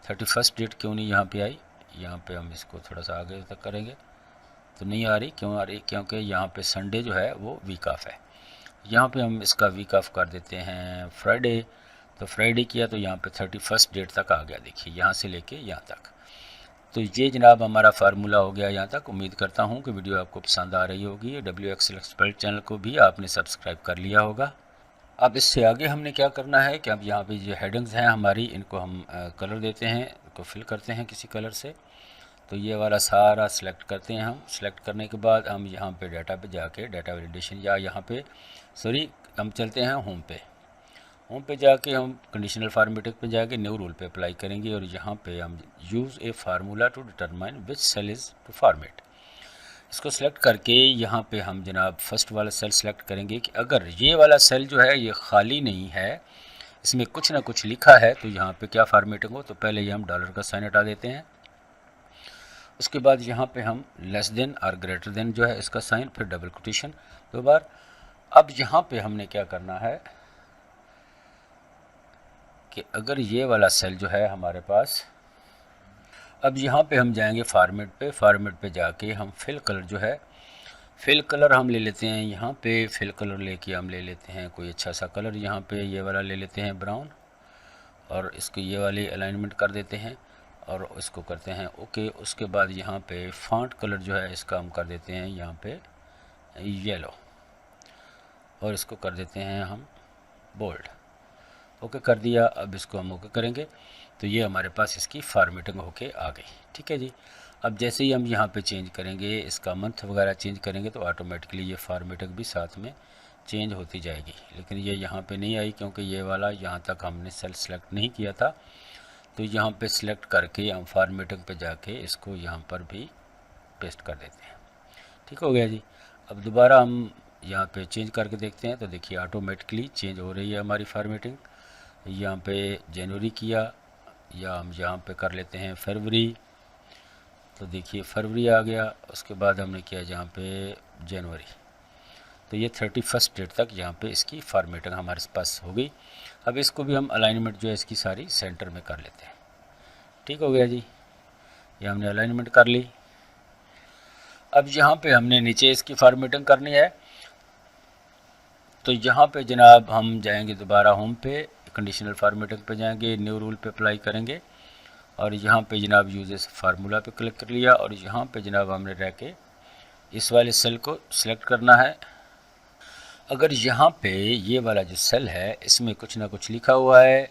Speaker 1: 31 डेट क्यों नहीं यहाँ पे आई, यहाँ पे हम इसको थोड़ा सा आगे तक करेंगे तो नहीं आ रही। क्यों आ रही, क्योंकि यहाँ पे संडे जो है वो वीक ऑफ है। यहाँ पे हम इसका वीक ऑफ कर देते हैं फ्राइडे। तो फ्राइडे किया तो यहाँ पे 31 डेट तक आ गया, देखिए यहाँ से लेके यहाँ तक। तो ये जनाब हमारा फार्मूला हो गया यहाँ तक। उम्मीद करता हूँ कि वीडियो आपको पसंद आ रही होगी। डब्ल्यू एक्सेल एक्सपर्ट चैनल को भी आपने सब्सक्राइब कर लिया होगा। अब इससे आगे हमने क्या करना है कि अब यहाँ पे जो हेडिंग्स हैं हमारी, इनको हम कलर देते हैं, इनको फिल करते हैं किसी कलर से। तो ये वाला सारा सिलेक्ट करते हैं हम। सिलेक्ट करने के बाद हम यहाँ पे डाटा पे जाके डाटा वैलिडेशन, या यहाँ पे हम चलते हैं होम पे जाके हम कंडीशनल फॉर्मेटिंग पे जाके न्यू रूल पे अप्लाई करेंगे। और यहाँ पे हम use a formula to determine which cell is to format. इसको सिलेक्ट करके यहाँ पे हम जनाब फर्स्ट वाला सेल सेलेक्ट करेंगे कि अगर ये वाला सेल जो है ये खाली नहीं है, इसमें कुछ ना कुछ लिखा है, तो यहाँ पे क्या फॉर्मेटिंग हो। तो पहले ये हम डॉलर का साइन हटा देते हैं। उसके बाद यहाँ पे हम लेस देन और ग्रेटर देन जो है इसका साइन, फिर डबल कोटेशन 2 बार। अब यहाँ पे हमने क्या करना है कि अगर ये वाला सेल जो है हमारे पास, अब यहाँ पे हम जाएंगे फॉर्मेट पे जाके हम फिल कलर जो है, फिल कलर हम ले लेते हैं। यहाँ पे फिल कलर लेके हम ले लेते हैं कोई अच्छा सा कलर। यहाँ पे ये वाला ले लेते हैं ब्राउन, और इसको ये वाली अलाइनमेंट कर देते हैं और इसको करते हैं ओके। उसके बाद यहाँ पे फॉन्ट कलर जो है इसका हम कर देते हैं यहाँ पे येलो, और इसको कर देते हैं हम बोल्ड। ओके कर दिया। अब इसको हम ओके करेंगे तो ये हमारे पास इसकी फॉर्मेटिंग होके आ गई, ठीक है जी। अब जैसे ही हम यहाँ पे चेंज करेंगे, इसका मंथ वगैरह चेंज करेंगे, तो ऑटोमेटिकली ये फॉर्मेटिंग भी साथ में चेंज होती जाएगी। लेकिन ये यहाँ पे नहीं आई क्योंकि ये वाला यहाँ तक हमने सेल सेलेक्ट नहीं किया था। तो यहाँ पे सिलेक्ट करके हम फॉर्मेटिंग पे जाके इसको यहाँ पर भी पेस्ट कर देते हैं। ठीक हो गया जी। अब दोबारा हम यहाँ पे चेंज करके देखते हैं तो देखिए ऑटोमेटिकली चेंज हो रही है हमारी फॉर्मेटिंग। यहाँ पे जनवरी किया या हम यहाँ पे कर लेते हैं फरवरी, तो देखिए फरवरी आ गया। उसके बाद हमने किया यहाँ पे जनवरी, तो ये 31 डेट तक यहाँ पे इसकी फॉर्मेटिंग हमारे पास हो गई। अब इसको भी हम अलाइनमेंट जो है इसकी सारी सेंटर में कर लेते हैं। ठीक हो गया जी, ये हमने अलाइनमेंट कर ली। अब यहाँ पे हमने नीचे इसकी फॉर्मेटिंग करनी है, तो यहाँ पे जनाब हम जाएंगे दोबारा होम पे, कंडीशनल फॉर्मेटिंग पे जाएंगे, न्यू रूल पे अप्लाई करेंगे और यहाँ पे जनाब यूज फार्मूला पे क्लिक कर लिया और यहाँ पे जनाब हमने रह के इस वाले सेल को सिलेक्ट करना है। अगर यहाँ पे ये वाला जो सेल है इसमें कुछ ना कुछ लिखा हुआ है,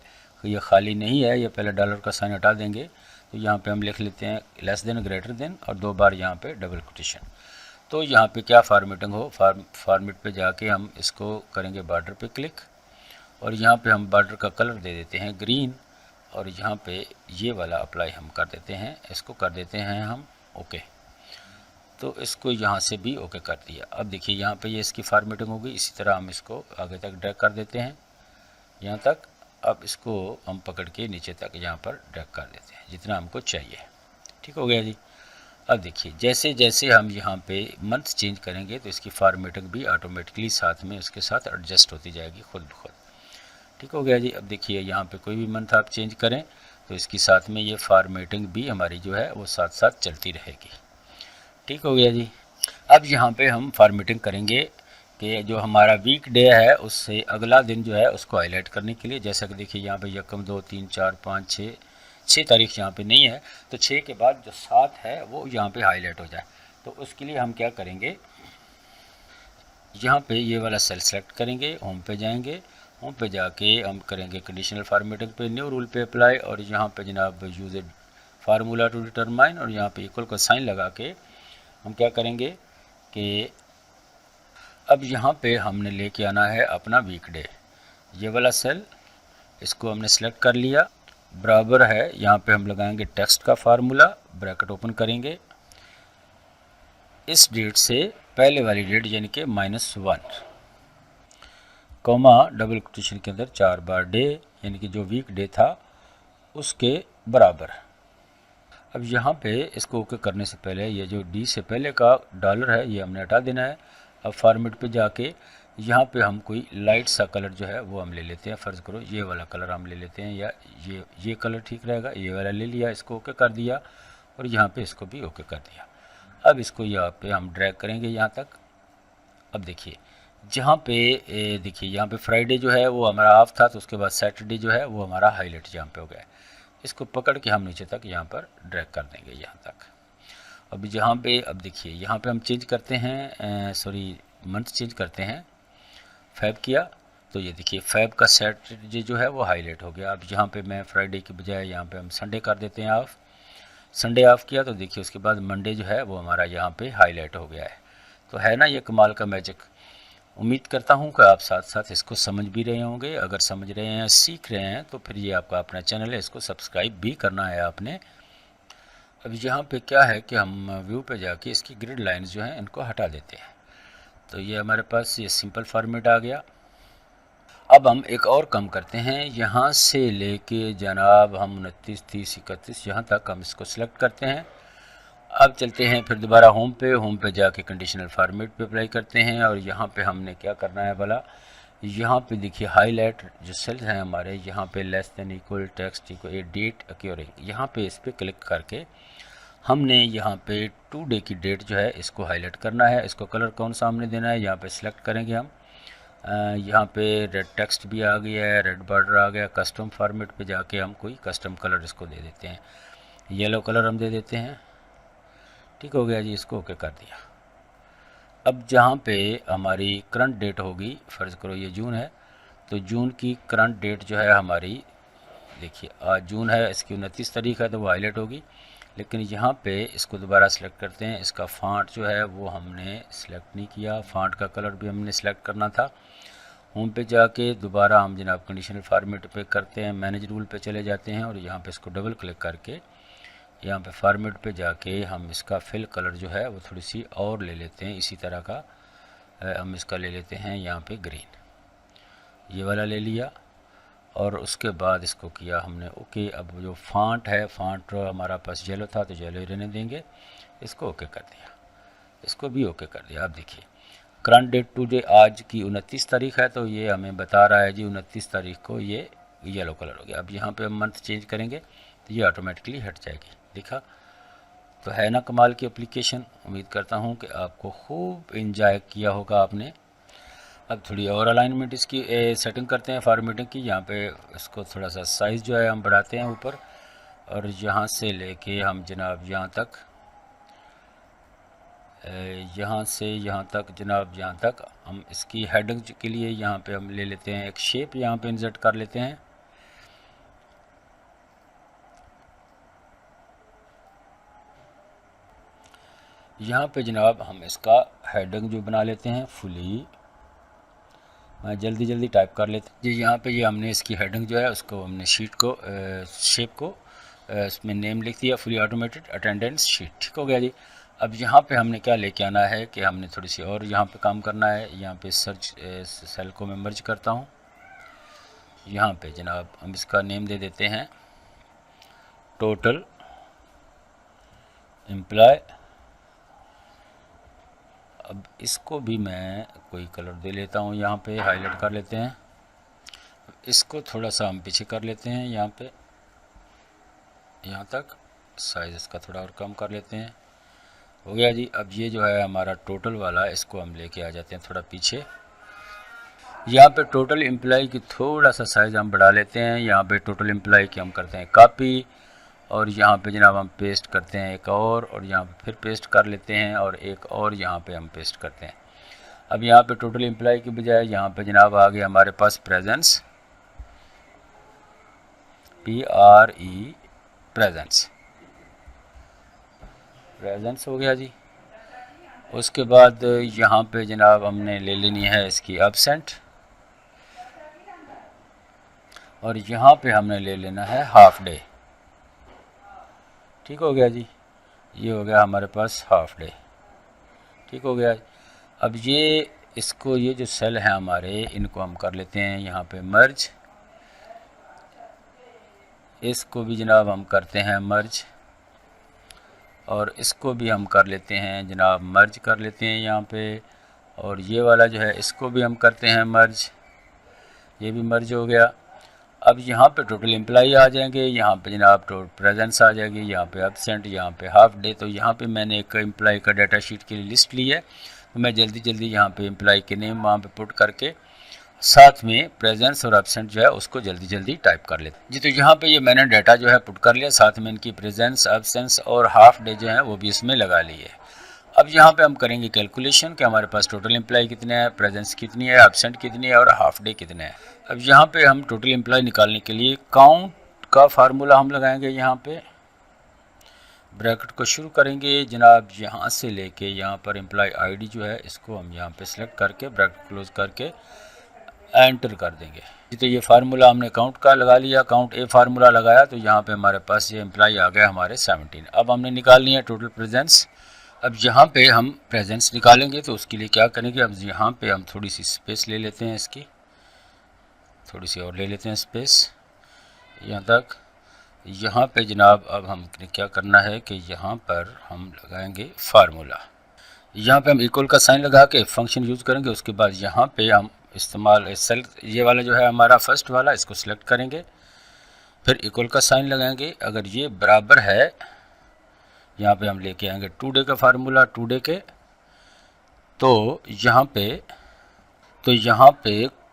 Speaker 1: ये खाली नहीं है, ये पहले डॉलर का साइन हटा देंगे, तो यहाँ पे हम लिख लेते हैं लेस देन ग्रेटर देन और 2 बार यहाँ पे डबल कोटेशन। तो यहाँ पे क्या फॉर्मेटिंग हो, फॉर्मेट पे जाके हम इसको करेंगे बॉर्डर पे क्लिक और यहाँ पे हम बॉर्डर का कलर दे देते हैं ग्रीन और यहाँ पे ये वाला अप्लाई हम कर देते हैं, इसको कर देते हैं हम ओके। तो इसको यहाँ से भी ओके कर दिया। अब देखिए यहाँ पे ये इसकी फॉर्मेटिंग होगी। इसी तरह हम इसको आगे तक ड्रैग कर देते हैं यहाँ तक। अब इसको हम पकड़ के नीचे तक यहाँ पर ड्रैग कर देते हैं जितना हमको चाहिए। ठीक हो गया जी। अब देखिए जैसे जैसे हम यहाँ पे मंथ चेंज करेंगे तो इसकी फॉर्मेटिंग भी ऑटोमेटिकली साथ में उसके साथ एडजस्ट होती जाएगी खुद ब खुद। ठीक हो गया जी। अब देखिए यहाँ पे कोई भी मंथ आप चेंज करें तो इसकी साथ में ये फॉर्मेटिंग भी हमारी जो है वो साथ साथ चलती रहेगी। ठीक हो गया जी। अब यहाँ पे हम फॉर्मेटिंग करेंगे कि जो हमारा वीक डे है उससे अगला दिन जो है उसको हाईलाइट करने के लिए, जैसा कि देखिए यहाँ पे 1, 2, 3, 4, 5, 6 तारीख यहाँ पे नहीं है, तो 6 के बाद जो 7 है वो यहाँ पे हाईलाइट हो जाए। तो उसके लिए हम क्या करेंगे, यहाँ पे ये वाला सेल सेलेक्ट करेंगे, होम पे जाएंगे, होम पे जाके हम करेंगे कंडीशनल फॉर्मेटिंग पे न्यू रूल पे अप्लाई और यहाँ पे जनाब यूज फार्मूला टू डिटरमाइन और यहाँ पे इक्वल का साइन लगा के हम क्या करेंगे कि अब यहाँ पे हमने लेके आना है अपना वीकडे। ये वाला सेल इसको हमने सेलेक्ट कर लिया, बराबर है यहाँ पे हम लगाएंगे टेक्स्ट का फार्मूला, ब्रैकेट ओपन करेंगे, इस डेट से पहले वाली डेट यानी कि -1 कॉमा डबल कोटेशन के अंदर 4 बार डे यानी कि जो वीक डे था उसके बराबर। अब यहाँ पे इसको ओके करने से पहले ये जो डी से पहले का डॉलर है ये हमने हटा देना है। अब फॉर्मेट पे जाके यहाँ पे हम कोई लाइट सा कलर जो है वो हम ले लेते हैं। फ़र्ज़ करो ये वाला कलर हम ले लेते हैं या ये कलर ठीक रहेगा, ये वाला ले लिया, इसको ओके कर दिया और यहाँ पे इसको भी ओके कर दिया। अब इसको यहाँ पे हम ड्रैग करेंगे यहाँ तक। अब देखिए जहाँ पे देखिए यहाँ पे फ्राइडे जो है वो हमारा ऑफ था, तो उसके बाद सैटरडे जो है वो हमारा हाईलाइट यहाँ पे हो गया है। इसको पकड़ के हम नीचे तक यहाँ पर ड्रैग कर देंगे यहाँ तक। अब जहाँ पे अब देखिए यहाँ पे हम चेंज करते हैं, सॉरी मंथ चेंज करते हैं, फैब किया तो ये देखिए फैब का सैटरडे जो है वो हाईलाइट हो गया। अब यहाँ पे मैं फ्राइडे के बजाय यहाँ पे हम संडे कर देते हैं ऑफ, संडे ऑफ किया तो देखिए उसके बाद मंडे जो है वो हमारा यहाँ पे हाईलाइट हो गया है। तो है ना ये कमाल का मैजिक। उम्मीद करता हूँ कि आप साथ साथ इसको समझ भी रहे होंगे। अगर समझ रहे हैं, सीख रहे हैं तो फिर ये आपका अपना चैनल है, इसको सब्सक्राइब भी करना है आपने। अब यहाँ पे क्या है कि हम व्यू पे जाके इसकी ग्रिड लाइंस जो हैं इनको हटा देते हैं। तो ये हमारे पास ये सिंपल फॉर्मेट आ गया। अब हम एक और काम करते हैं, यहाँ से लेके जनाब हम 29, 30, 31 यहाँ तक हम इसको सिलेक्ट करते हैं। अब चलते हैं फिर दोबारा होम पे जाके कंडीशनल फॉर्मेट पे अप्लाई करते हैं और यहाँ पे हमने क्या करना है भला, यहाँ पे देखिए हाईलाइट जो सेल्स हैं हमारे, यहाँ पे less than equal text equal date occurring, यहाँ पे इस पर क्लिक करके हमने यहाँ पे 2 डे की डेट जो है इसको हाईलाइट करना है। इसको कलर कौन सा हमने देना है यहाँ पे सिलेक्ट करेंगे हम। यहाँ पे रेड टेक्स्ट भी आ गया है, रेड बॉर्डर आ गया। कस्टम फॉर्मेट पे जाके हम कोई कस्टम कलर इसको दे देते हैं, येलो कलर हम दे देते हैं। ठीक हो गया जी, इसको ओके कर दिया। अब जहाँ पे हमारी करंट डेट होगी, फ़र्ज़ करो ये जून है, तो जून की करंट डेट जो है हमारी, देखिए आज जून है, इसकी 29 तारीख है तो वो हाईलाइट होगी। लेकिन यहाँ पे इसको दोबारा सेलेक्ट करते हैं, इसका फ़ॉन्ट जो है वो हमने सेलेक्ट नहीं किया, फ़ॉन्ट का कलर भी हमने सेलेक्ट करना था होम पे जाके दोबारा हम जनाब कंडीशनल फॉर्मेट पे करते हैं, मैनेज रूल पे चले जाते हैं और यहाँ पे इसको डबल क्लिक करके यहाँ पे फॉर्मेट पे जाके हम इसका फिल कलर जो है वो थोड़ी सी और ले लेते हैं। इसी तरह का हम इसका ले लेते हैं यहाँ पे ग्रीन, ये वाला ले लिया और उसके बाद इसको किया हमने ओके। अब जो फ़ॉन्ट है, फ़ॉन्ट हमारा पास येलो था तो येलो ही रहने देंगे, इसको ओके कर दिया, इसको भी ओके कर दिया। अब देखिए करंट डेट टू डे आज की 29 तारीख है तो ये हमें बता रहा है जी 29 तारीख को ये येलो कलर हो गया। अब यहाँ पे हम मंथ चेंज करेंगे तो ये ऑटोमेटिकली हट जाएगी। देखा तो है ना कमाल की एप्लीकेशन। उम्मीद करता हूँ कि आपको खूब इंजॉय किया होगा आपने। अब थोड़ी और अलाइनमेंट इसकी सेटिंग करते हैं फॉर्मेटिंग की। यहाँ पे इसको थोड़ा सा साइज़ जो है हम बढ़ाते हैं ऊपर और यहाँ से लेके हम जनाब यहाँ तक, यहाँ से यहाँ तक जनाब, यहाँ तक हम इसकी हेडिंग के लिए यहाँ पे हम ले लेते हैं एक शेप, यहाँ पे इंसर्ट कर लेते हैं। यहाँ पे जनाब हम इसका हेडिंग जो बना लेते हैं फुली, मैं जल्दी जल्दी टाइप कर लेते हैं जी। यहाँ पे ये हमने इसकी हेडिंग जो है उसको हमने शीट को शेप को इसमें नेम लिख दिया, फुली ऑटोमेटेड अटेंडेंस शीट। ठीक हो गया जी। अब यहाँ पे हमने क्या लेके आना है कि हमने थोड़ी सी और यहाँ पे काम करना है। यहाँ पे सर्च सेल को मैं मर्ज करता हूँ। यहाँ पे जनाब हम इसका नेम दे देते हैं टोटल एम्प्लॉय। अब इसको भी मैं कोई कलर दे लेता हूँ, यहाँ पे हाईलाइट कर लेते हैं। इसको थोड़ा सा हम पीछे कर लेते हैं, यहाँ पे यहाँ तक साइज़ इसका थोड़ा और कम कर लेते हैं। हो गया जी। अब ये जो है हमारा टोटल वाला, इसको हम लेके आ जाते हैं थोड़ा पीछे। यहाँ पे टोटल एम्प्लॉय की थोड़ा सा साइज़ हम बढ़ा लेते हैं। यहाँ पे टोटल एम्प्लॉय की हम करते हैं कॉपी और यहाँ पे जनाब हम पेस्ट करते हैं एक और यहाँ पे फिर पेस्ट कर लेते हैं और एक और यहाँ पे हम पेस्ट करते हैं। अब यहाँ पे टोटल एम्प्लॉय की बजाय यहाँ पे जनाब आ गया हमारे पास प्रेजेंस, PRE प्रेजेंस, प्रेजेंस हो गया जी। उसके बाद यहाँ पे जनाब हमने ले लेनी है इसकी एब्सेंट और यहाँ पे हमने ले लेना है हाफ डे। ठीक हो गया जी, ये हो गया हमारे पास हाफ डे। ठीक हो गया। अब ये इसको, ये जो सेल हैं हमारे, इनको हम कर लेते हैं यहाँ पे मर्ज। इसको भी जनाब हम करते हैं मर्ज और इसको भी हम कर लेते हैं जनाब मर्ज कर लेते हैं यहाँ पे। और ये वाला जो है इसको भी हम करते हैं मर्ज, ये भी मर्ज हो गया। अब यहाँ पे टोटल एम्प्लॉई आ जाएंगे, यहाँ पे जनाब टोटल प्रेजेंस आ जाएगी, यहाँ पे एब्सेंट, यहाँ पे हाफ डे। तो यहाँ पे मैंने एक एम्प्लॉई का डाटा शीट के लिए लिस्ट ली है तो मैं जल्दी जल्दी यहाँ पे एम्प्लॉई के नेम वहाँ पे पुट करके साथ में प्रेजेंस और एब्सेंट जो है उसको जल्दी जल्दी टाइप कर लेते हैं जी। तो यहाँ पे ये मैंने डाटा जो है पुट कर लिया, साथ में इनकी प्रेजेंस, एब्सेंस और हाफ डे जो है वो भी इसमें लगा ली है। अब यहाँ पे हम करेंगे कैलकुलेशन कि हमारे पास टोटल एम्प्लॉय कितने हैं, प्रेजेंस कितनी है, एब्सेंट कितनी है और हाफ डे कितने हैं। अब यहाँ पे हम टोटल एम्प्लॉय निकालने के लिए काउंट का फार्मूला हम लगाएंगे। यहाँ पे ब्रैकेट को शुरू करेंगे जनाब, यहाँ से लेके यहाँ पर एम्प्लॉय आईडी जो है इसको हम यहाँ पे सिलेक्ट करके ब्रैकेट क्लोज करके एंटर कर देंगे। तो ये फार्मूला हमने काउंट का लगा लिया, काउंट ए फार्मूला लगाया तो यहाँ पे हमारे पास ये एम्प्लॉय आ गया हमारे 17। अब हमने निकालनी है टोटल प्रेजेंस। अब यहाँ पे हम प्रेजेंस निकालेंगे तो उसके लिए क्या करेंगे, अब यहाँ पे हम थोड़ी सी स्पेस ले लेते हैं, इसकी थोड़ी सी और ले लेते हैं स्पेस यहाँ तक। यहाँ पे जनाब अब हम क्या करना है कि यहाँ पर हम लगाएंगे फार्मूला। यहाँ पे हम इक्वल का साइन लगा के फंक्शन यूज़ करेंगे। उसके बाद यहाँ पे हम इस्तेमाल सेल, ये वाला जो है हमारा फर्स्ट वाला, इसको सिलेक्ट करेंगे, फिर इक्वल का साइन लगाएंगे। अगर ये बराबर है, यहाँ पे हम लेके आएंगे टू डे का फार्मूला, टू डे के, तो यहाँ पे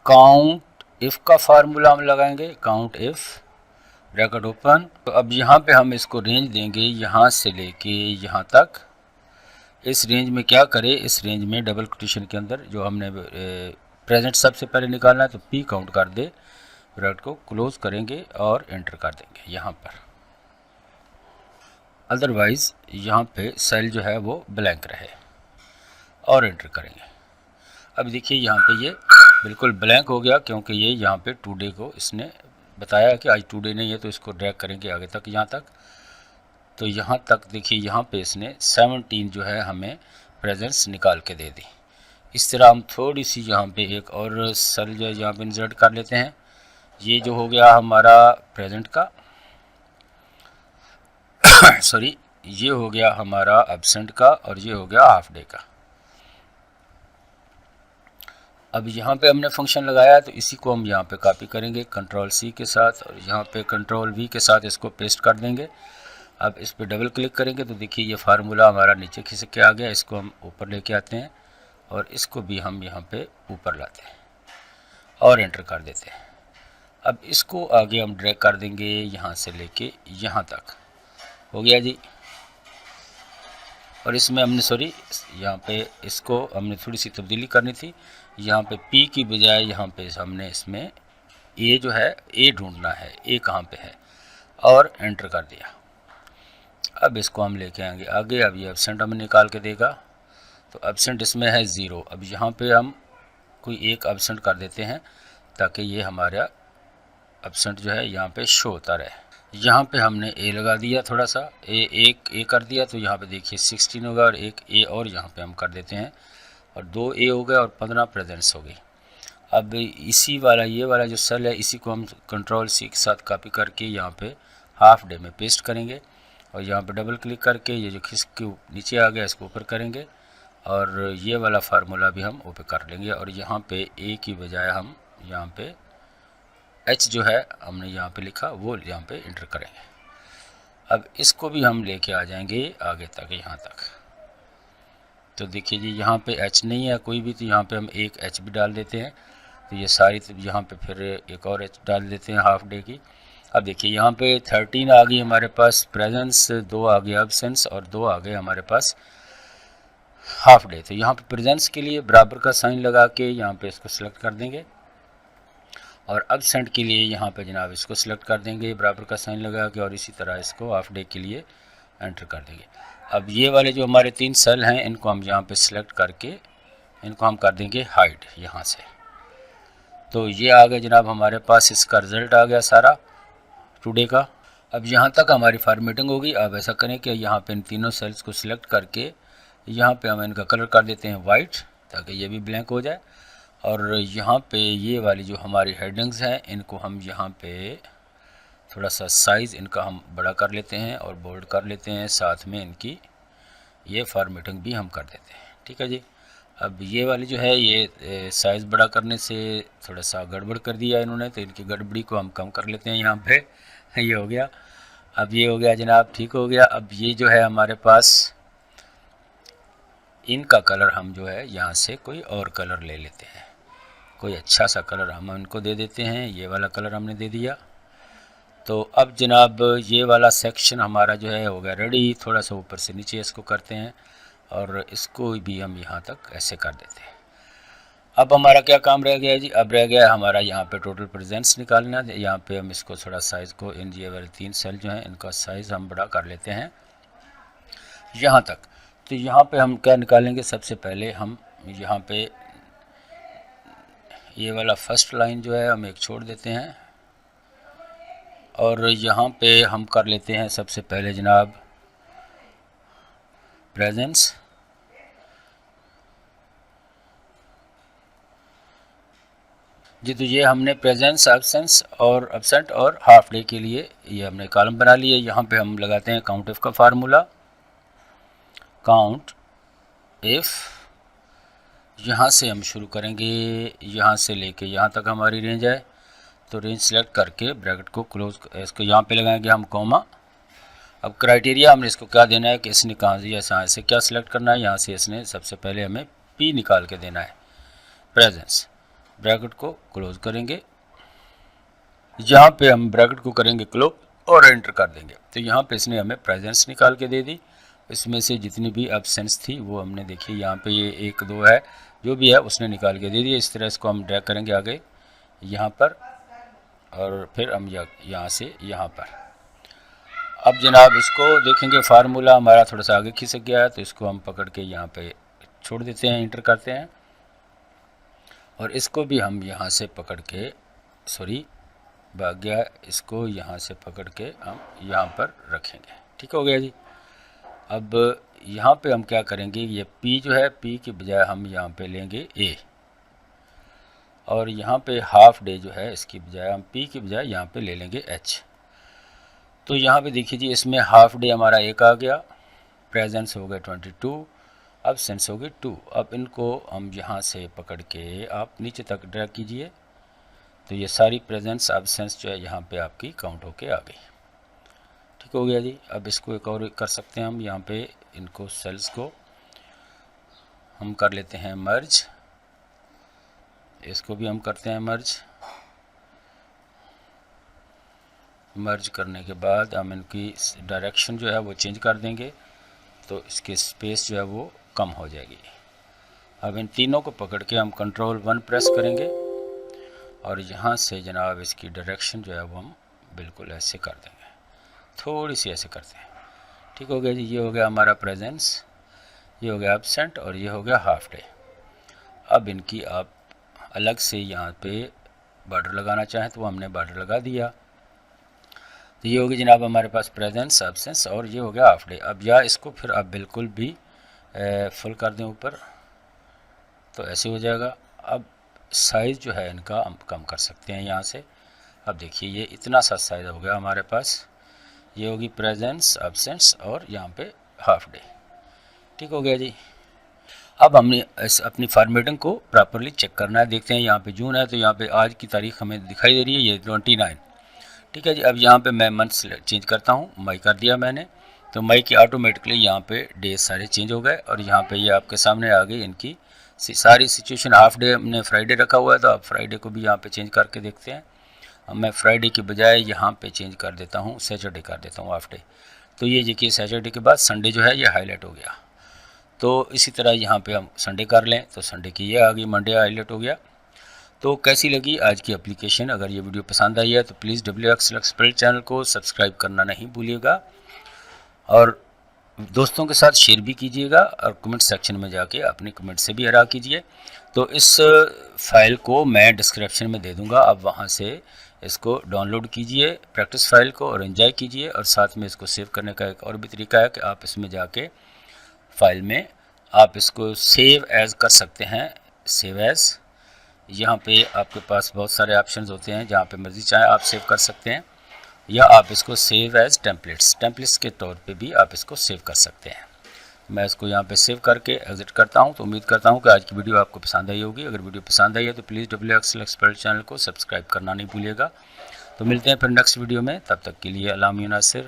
Speaker 1: काउंट इफ़ का फार्मूला हम लगाएंगे, काउंट इफ़ ब्रैकेट ओपन। तो अब यहाँ पे हम इसको रेंज देंगे यहाँ से लेके यहाँ तक। इस रेंज में क्या करें, इस रेंज में डबल कोटेशन के अंदर जो हमने प्रेजेंट सबसे पहले निकालना है तो P काउंट कर दे, ब्रैकेट को क्लोज करेंगे और एंटर कर देंगे यहाँ पर। अदरवाइज़ यहाँ पे सेल जो है वो ब्लैंक रहे और एंटर करेंगे। अब देखिए यहाँ पे ये बिल्कुल ब्लैंक हो गया, क्योंकि ये यहाँ पे टुडे को इसने बताया कि आज टुडे नहीं है, तो इसको ड्रैग करेंगे आगे तक यहाँ तक। तो यहाँ तक देखिए, यहाँ पे इसने 17 जो है हमें प्रेजेंस निकाल के दे दी। इस तरह हम थोड़ी सी यहाँ पे एक और सेल जो है यहाँ पे इंसर्ट कर लेते हैं। ये जो हो गया हमारा प्रेजेंट का सॉरी, ये हो गया हमारा एब्सेंट का, और ये हो गया हाफ डे का। अब यहाँ पे हमने फंक्शन लगाया, तो इसी को हम यहाँ पे कॉपी करेंगे कंट्रोल सी के साथ, और यहाँ पे कंट्रोल वी के साथ इसको पेस्ट कर देंगे। अब इस पर डबल क्लिक करेंगे तो देखिए ये फार्मूला हमारा नीचे खिसक के आ गया। इसको हम ऊपर लेके आते हैं और इसको भी हम यहाँ पे ऊपर लाते हैं और एंटर कर देते हैं। अब इसको आगे हम ड्रैग कर देंगे यहाँ से लेके यहाँ तक। हो गया जी। और इसमें हमने सॉरी, यहाँ पे इसको हमने थोड़ी सी तब्दीली करनी थी। यहाँ पे P की बजाय यहाँ पे हमने इसमें A जो है A ढूंढना है, A कहाँ पे है, और एंटर कर दिया। अब इसको हम लेके आएंगे आगे। अब ये एब्सेंट हमें निकाल के देगा, तो एब्सेंट इसमें है 0। अब यहाँ पे हम कोई एक एब्सेंट कर देते हैं ताकि ये हमारा एब्सेंट जो है यहाँ पे शो होता रहे। यहाँ पे हमने A लगा दिया, थोड़ा सा एक A कर दिया, तो यहाँ पे देखिए 16 होगा, और एक A और यहाँ पे हम कर देते हैं, और 2 A हो गए और 15 प्रेजेंस हो गई। अब इसी वाला ये वाला जो सेल है, इसी को हम कंट्रोल सी के साथ कॉपी करके यहाँ पे हाफ डे में पेस्ट करेंगे, और यहाँ पे डबल क्लिक करके ये जो खिसक के नीचे आ गया इसको ऊपर करेंगे, और ये वाला फार्मूला भी हम ऊपर कर लेंगे, और यहाँ पे A की बजाय हम यहाँ पे H जो है हमने यहाँ पे लिखा वो यहाँ पे इंटर करेंगे। अब इसको भी हम लेके आ जाएंगे आगे तक यहाँ तक। तो देखिए जी, यहाँ पे H नहीं है कोई भी, तो यहाँ पे हम एक H भी डाल देते हैं। तो ये सारी, तो यहाँ पे फिर एक और H डाल देते हैं हाफ डे की। अब देखिए यहाँ पे 13 आ गई हमारे पास प्रेजेंस, 2 आ गए एब्सेंस, और 2 आ गए हमारे पास हाफ डे। तो यहाँ पे प्रेजेंस के लिए बराबर का साइन लगा के यहाँ पे इसको सिलेक्ट कर देंगे, और एब्सेंट के लिए यहाँ पे जनाब इसको सिलेक्ट कर देंगे बराबर का साइन लगा के, और इसी तरह इसको हाफ डे के लिए एंटर कर देंगे। अब ये वाले जो हमारे 3 सेल हैं, इनको हम यहाँ पे सिलेक्ट करके इनको हम कर देंगे हाइड यहाँ से। तो ये आ गया जनाब हमारे पास, इसका रिज़ल्ट आ गया सारा टुडे का। अब यहाँ तक हमारी फॉर्मेटिंग होगी। अब ऐसा करें कि यहाँ पे इन तीनों सेल्स को सिलेक्ट करके यहाँ पे हम इनका कलर कर देते हैं वाइट, ताकि ये भी ब्लैंक हो जाए। और यहाँ पे ये वाली जो हमारी हेडिंग्स हैं, इनको हम यहाँ पे थोड़ा सा साइज़ इनका हम बड़ा कर लेते हैं और बोल्ड कर लेते हैं, साथ में इनकी ये फॉर्मेटिंग भी हम कर देते हैं। ठीक है जी। अब ये वाली जो है ये साइज़ बड़ा करने से थोड़ा सा गड़बड़ कर दिया इन्होंने, तो इनकी गड़बड़ी को हम कम कर लेते हैं यहाँ पे। ये हो गया। अब ये हो गया जनाब, ठीक हो गया। अब ये जो है हमारे पास, इनका कलर हम जो है यहाँ से कोई और कलर ले लेते हैं, कोई अच्छा सा कलर हम इनको दे देते हैं। ये वाला कलर हमने दे दिया। तो अब जनाब ये वाला सेक्शन हमारा जो है हो गया रेडी। थोड़ा सा ऊपर से नीचे इसको करते हैं, और इसको भी हम यहाँ तक ऐसे कर देते हैं। अब हमारा क्या काम रह गया है जी? अब रह गया हमारा यहाँ पे टोटल प्रेजेंस निकालना। यहाँ पे हम इसको थोड़ा साइज़ को, इन ये वाले 3 सेल जो हैं इनका साइज़ हम बड़ा कर लेते हैं यहाँ तक। तो यहाँ पे हम क्या निकालेंगे, सबसे पहले हम यहाँ पे ये वाला फर्स्ट लाइन जो है हम एक छोड़ देते हैं, और यहाँ पे हम कर लेते हैं सबसे पहले जनाब प्रेजेंस। जी, तो ये हमने प्रेजेंस, एब्सेंस और एब्सेंट और हाफ डे के लिए ये हमने कॉलम बना लिए। यहाँ पे हम लगाते हैं काउंट इफ का फार्मूला। काउंट इफ, यहाँ से हम शुरू करेंगे, यहाँ से लेके यहाँ तक हमारी रेंज है। तो रेंज सेलेक्ट करके ब्रैकेट को क्लोज, इसको यहाँ पे लगाएंगे हम कॉमा। अब क्राइटेरिया हमने इसको क्या देना है कि इसने कहाँ से, यहाँ से क्या सिलेक्ट करना है, यहाँ से इसने सबसे पहले हमें P निकाल के देना है, प्रेजेंस। ब्रैकेट को क्लोज करेंगे, यहाँ पे हम ब्रैकेट को करेंगे क्लोज और एंटर कर देंगे। तो यहाँ पे इसने हमें प्रेजेंस निकाल के दे दी। इसमें से जितनी भी एब्सेंस थी वो हमने देखी, यहाँ पे ये 1 2 है, जो भी है उसने निकाल के दे दिया। इस तरह इसको हम ड्रैग करेंगे आगे यहाँ पर, और फिर हम यहाँ से यहाँ पर। अब जनाब इसको देखेंगे, फार्मूला हमारा थोड़ा सा आगे खिसक गया है, तो इसको हम पकड़ के यहाँ पे छोड़ देते हैं, इंटर करते हैं, और इसको भी हम यहाँ से पकड़ के, सॉरी भाग गया, इसको यहाँ से पकड़ के हम यहाँ पर रखेंगे। ठीक हो गया जी। अब यहाँ पे हम क्या करेंगे, ये P जो है, P के बजाय हम यहाँ पे लेंगे A, और यहाँ पे हाफ डे जो है इसकी बजाय हम P के बजाय यहाँ पे ले लेंगे H। तो यहाँ पे देखिए जी, इसमें हाफ डे हमारा 1 आ गया, प्रेजेंस हो गए 22, एब्सेंस हो गई 2। अब इनको हम यहाँ से पकड़ के आप नीचे तक ड्रैग कीजिए, तो ये सारी प्रेजेंस एब्सेंस जो है यहाँ पे आपकी काउंट होके आ गई। ठीक हो गया जी। अब इसको एक और कर सकते हैं हम, यहाँ पे इनको सेल्स को हम कर लेते हैं मर्ज, इसको भी हम करते हैं मर्ज करने के बाद हम इनकी डायरेक्शन जो है वो चेंज कर देंगे, तो इसकी स्पेस जो है वो कम हो जाएगी। अब इन तीनों को पकड़ के हम कंट्रोल 1 प्रेस करेंगे, और यहाँ से जनाब इसकी डायरेक्शन जो है वो हम बिल्कुल ऐसे कर देंगे, थोड़ी सी ऐसे करते हैं। ठीक हो गया जी। ये हो गया हमारा प्रेजेंस, ये हो गया एब्सेंट, और ये हो गया हाफ डे। अब इनकी आप अलग से यहाँ पे बॉर्डर लगाना चाहें तो हमने बॉर्डर लगा दिया। तो ये होगी जनाब हमारे पास प्रेजेंस, एब्सेंस, और ये हो गया हाफ डे। अब या इसको फिर आप बिल्कुल भी फुल कर दें ऊपर, तो ऐसे हो जाएगा। अब साइज़ जो है इनका हम कम कर सकते हैं यहाँ से। अब देखिए ये इतना सा साइज़ हो गया हमारे पास, ये होगी प्रेजेंस, एब्सेंस, और यहाँ पे हाफ डे। ठीक हो गया जी। अब हमने अपनी फॉर्मेटिंग को प्रॉपरली चेक करना है। देखते हैं यहाँ पे जून है, तो यहाँ पे आज की तारीख हमें दिखाई दे रही है, ये 29। ठीक है जी। अब यहाँ पे मैं मंथ्स चेंज करता हूँ, मई कर दिया मैंने, तो मई की ऑटोमेटिकली यहाँ पे डेज सारे चेंज हो गए, और यहाँ पे ये आपके सामने आ गई इनकी सारी सिचुएशन। हाफ डे हमने फ्राइडे रखा हुआ है, तो आप फ्राइडे को भी यहाँ पे चेंज करके देखते हैं। अब मैं फ्राइडे के बजाय यहाँ पे चेंज कर देता हूँ, सैटरडे कर देता हूँ हाफ डे। तो ये देखिए सैटरडे के बाद संडे जो है ये हाईलाइट हो गया। तो इसी तरह यहाँ पे हम संडे कर लें, तो संडे की ये आ गई, मंडे हाईलाइट हो गया। तो कैसी लगी आज की एप्लीकेशन? अगर ये वीडियो पसंद आई है तो प्लीज़ WXL एक्सपर्ट चैनल को सब्सक्राइब करना नहीं भूलिएगा, और दोस्तों के साथ शेयर भी कीजिएगा, और कमेंट सेक्शन में जाके अपने कमेंट से भी आराह कीजिए। तो इस फाइल को मैं डिस्क्रिप्शन में दे दूंगा, आप वहां से इसको डाउनलोड कीजिए प्रैक्टिस फाइल को, और एंजॉय कीजिए। और साथ में इसको सेव करने का एक और भी तरीका है कि आप इसमें जाके फाइल में आप इसको सेव एज़ कर सकते हैं। सेव एज़, यहाँ पे आपके पास बहुत सारे ऑप्शंस होते हैं, जहाँ पे मर्जी चाहे आप सेव कर सकते हैं, या आप इसको सेव एज़ टेम्पलेट्स के तौर पे भी आप इसको सेव कर सकते हैं। मैं इसको यहाँ पे सेव करके एग्जिट करता हूँ। तो उम्मीद करता हूँ कि आज की वीडियो आपको पसंद आई होगी। अगर वीडियो पसंद आई है तो प्लीज़ WXL एक्सपर्ट चैनल को सब्सक्राइब करना नहीं भूलिएगा। तो मिलते हैं फिर नेक्स्ट वीडियो में, तब तक के लिए अल्लाह नासिर।